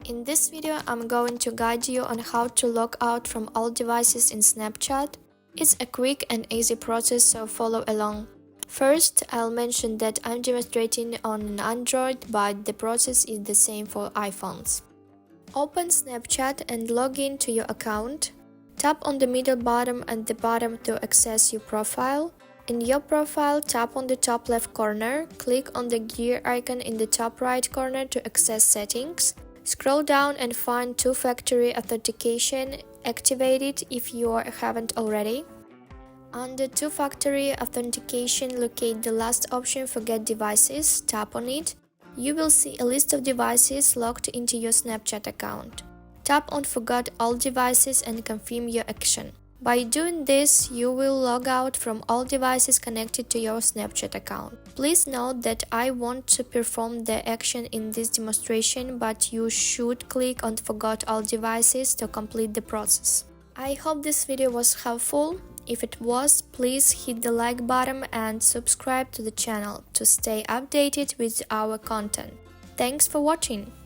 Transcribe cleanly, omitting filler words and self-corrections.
In this video, I'm going to guide you on how to log out from all devices in Snapchat. It's a quick and easy process, so follow along. First, I'll mention that I'm demonstrating on an Android, but the process is the same for iPhones. Open Snapchat and log in to your account. Tap on the middle button at the bottom to access your profile. In your profile, tap on the top left corner, click on the gear icon in the top right corner to access settings. Scroll down and find two-factor authentication. Activate it if you haven't already. Under two-factor authentication, locate the last option Forget Devices, tap on it. You will see a list of devices logged into your Snapchat account. Tap on Forgot All Devices and confirm your action. By doing this, you will log out from all devices connected to your Snapchat account. Please note that I want to perform the action in this demonstration, but you should click on Forgot All Devices to complete the process. I hope this video was helpful. If it was, please hit the like button and subscribe to the channel to stay updated with our content. Thanks for watching!